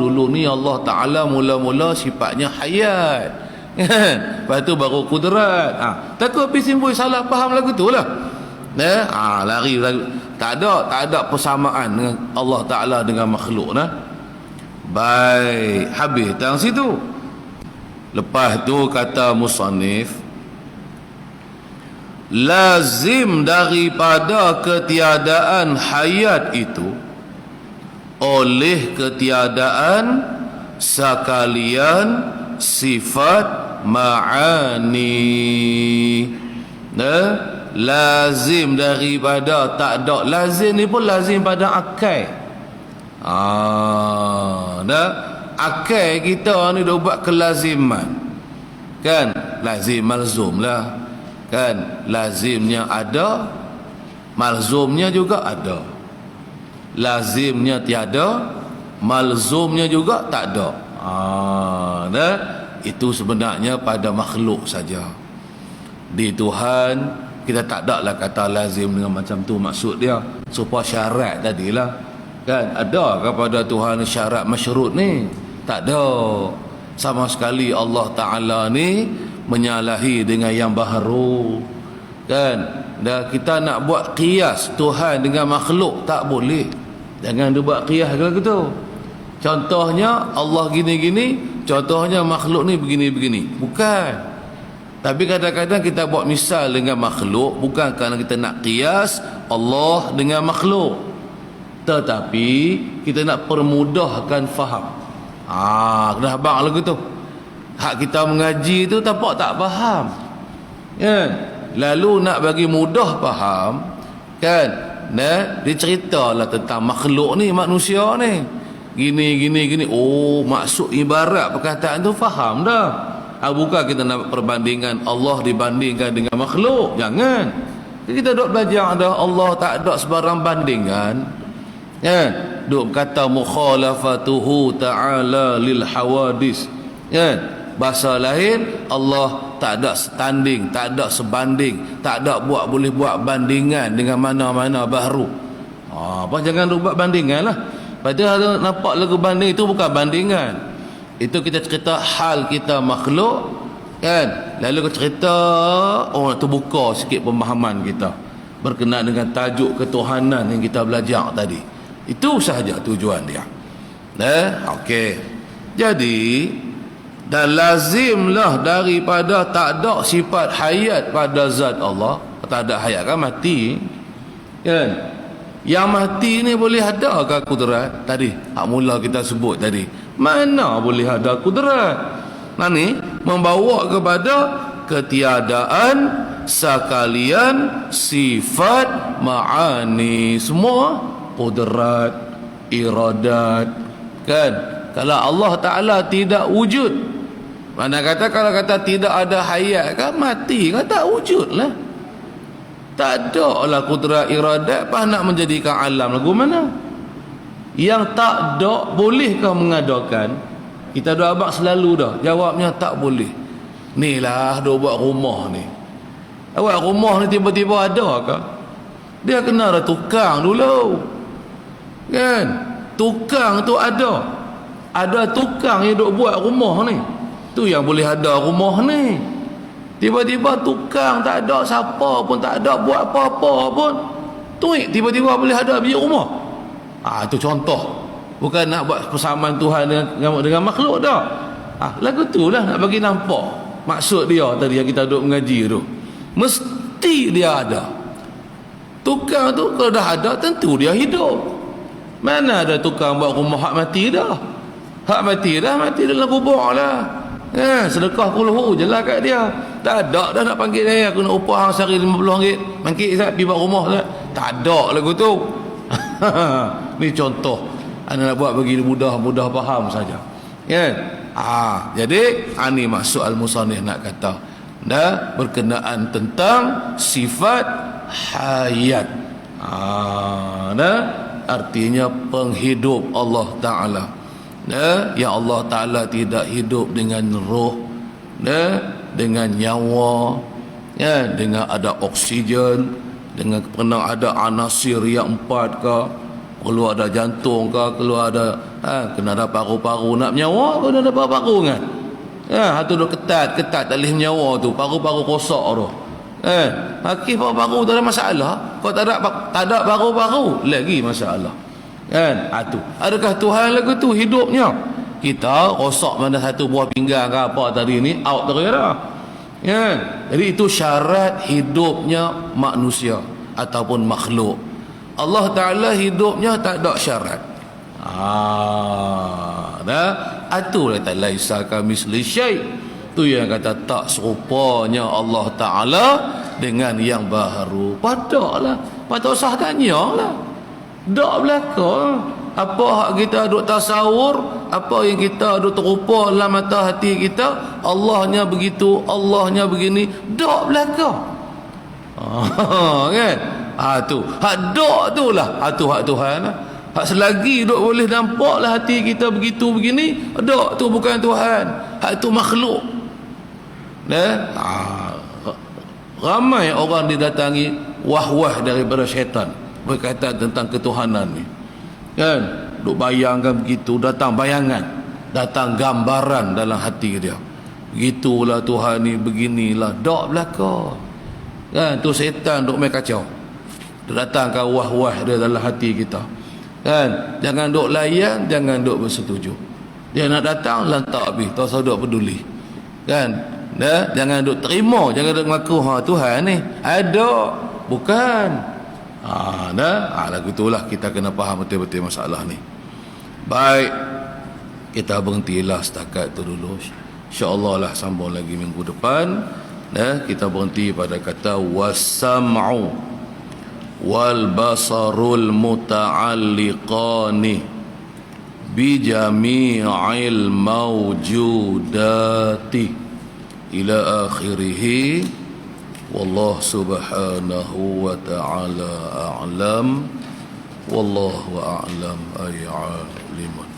Dulu ni Allah Ta'ala mula-mula sifatnya hayat kan. Lepas tu baru kudrat. Takut pergi simbol salah faham lagu tu lah. Lari. Tak ada persamaan dengan Allah Ta'ala dengan makhluk. Baik, habis tang situ. Lepas tu kata musannif, lazim daripada ketiadaan hayat itu oleh ketiadaan sekalian sifat ma'ani. Lazim daripada tak ada. Lazim ni pun lazim pada akal. Akal kita ni dah buat kelaziman kan. Lazim malzum lah kan. Lazimnya ada, malzumnya juga ada. Lazimnya tiada, malzumnya juga tak ada. Itu sebenarnya pada makhluk saja. Di Tuhan kita tak ada lah kata lazim dengan macam tu maksud dia. Supaya syarat tadilah kan. Ada kepada Tuhan syarat masyrut ni? Tak ada sama sekali. Allah Ta'ala ni menyalahi dengan yang baharu kan. Dan kita nak buat qiyas Tuhan dengan makhluk tak boleh. Jangan dia buat qiyas ke tu. contohnya Allah gini-gini, contohnya makhluk ni begini-begini. Bukan. Tapi kadang-kadang kita buat misal dengan makhluk bukan kerana kita nak qiyas Allah dengan makhluk, tetapi kita nak permudahkan faham. Kena abang lagu tu. Hak kita mengaji tu tampak tak faham, kan? Lalu nak bagi mudah faham, kan? Dia ceritalah tentang makhluk ni, manusia ni. Gini. Oh, maksud ibarat perkataan tu faham dah. Bukan kita nak perbandingan Allah dibandingkan dengan makhluk. Jangan. Kita duk belajar dah Allah tak ada sebarang bandingan. Kan? Duk kata mukhalafatuhu ta'ala lil hawadis. Kan? Bahasa lain, Allah tak ada standing, tak ada sebanding, tak ada boleh buat bandingan dengan mana-mana baharu. Jangan buat bandingan lah. Padahal nampak lagu banding itu bukan bandingan. Itu kita cerita hal kita makhluk, kan? Lalu kita cerita, tu buka sikit pemahaman kita berkenaan dengan tajuk ketuhanan yang kita belajar tadi. Itu sahaja tujuan dia. Okey. Jadi dan lazimlah daripada tak ada sifat hayat pada zat Allah. Tak ada hayat kan mati, kan? Yang mati ni boleh ada ke kudrat? Tadi hak mula kita sebut tadi, mana boleh ada kudrat? Ni membawa kepada ketiadaan sekalian sifat ma'ani, semua kudrat, iradat, kan? Kalau Allah Ta'ala tidak wujud, mana kata kalau kata tidak ada hayat kan mati kan, tak wujud lah. Tak ada lah kudrat iradat, apa nak menjadikan alam lagu mana? Yang tak ada bolehkah mengadakan? Kita doa abang selalu dah jawabnya tak boleh. Ni lah dia buat rumah ni. Awak rumah ni tiba-tiba ada ke? Dia kena ada tukang dulu, kan? Tukang tu ada tukang yang duk buat rumah ni. Tu yang boleh ada rumah ni. Tiba-tiba tukang tak ada, siapa pun tak ada, buat apa-apa pun, tiba-tiba boleh ada biji rumah. Itu contoh. Bukan nak buat persamaan Tuhan dengan makhluk dah. Lagu tu lah nak bagi nampak maksud dia tadi yang kita duk mengaji tu. Mesti dia ada. Tukang tu kalau dah ada tentu dia hidup. Mana ada tukang buat rumah hak mati dah. Hak mati dalam kubur lah. Sedekah puluh je lah kat dia. Tak ada dah nak panggil dia, aku nak upah sehari RM50. Mangkit Ustaz pergi buat rumah lah. Tak ada lagu tu. Ni contoh anda nak buat bagi mudah faham saja, kan? Jadi ni maksud al-musannif nak kata berkenaan tentang sifat hayat. Artinya penghidup Allah Ta'ala. Ya Allah Ta'ala tidak hidup dengan roh, dengan nyawa, dengan ada oksigen, dengan pernah ada anasir yang 4 ke, perlu ada jantung ke, perlu ada kena ada paru-paru nak menyawa, kena ada paru-paru kan? Hatu duk ketat tak boleh menyawa tu, paru-paru rosak tu. Hakif paru-paru tak ada masalah. Kau tak ada paru-paru lagi masalah. Kan? Tu. Adakah Tuhan lagu tu hidupnya? Kita rosak mana satu buah pinggang ke apa tadi ni, out terus dah. Kan? Jadi itu syarat hidupnya manusia ataupun makhluk. Allah Ta'ala hidupnya tak ada syarat. Atulah tak laisa kamisli syai'. Tu yang kata tak serupanya Allah Ta'ala dengan yang baharu. Padahlah, patut usah tanyalah. Tak belaka. Apa hak kita duk tasawur, apa yang kita duk terupa dalam mata hati kita, Allahnya begitu, Allahnya begini, tak belaka. Kan? Tu hak dok tu lah, tu hak Tuhan lah. Hak selagi duk boleh nampak lah hati kita begitu begini, dok tu bukan Tuhan, hak tu makhluk. Ramai orang didatangi wah-wah daripada syaitan berkaitan tentang ketuhanan ni, kan? Duk bayangkan begitu, datang bayangan, datang gambaran dalam hati dia, begitulah Tuhan ni, beginilah, dak belaka, kan? Tu setan duk main kacau, dia datangkan wah-wah dia dalam hati kita. Kan? Jangan duk layan, jangan duk bersetuju. Dia nak datang lantak habis, tak usah duk peduli. Kan? Jangan duk terima, jangan duk mengaku Tuhan ni ada, bukan. Lagu itulah kita kena faham betul-betul masalah ni. Baik, kita berhentilah setakat tu dulu. InsyaAllah lah sambung lagi minggu depan. Kita berhenti pada kata was-sam'u wal basarul muta'alliqani bi jami'il mawjudati ila akhirih. Wallahu subhanahu wa ta'ala a'lam. Wallahu a'lam ay 'alimun.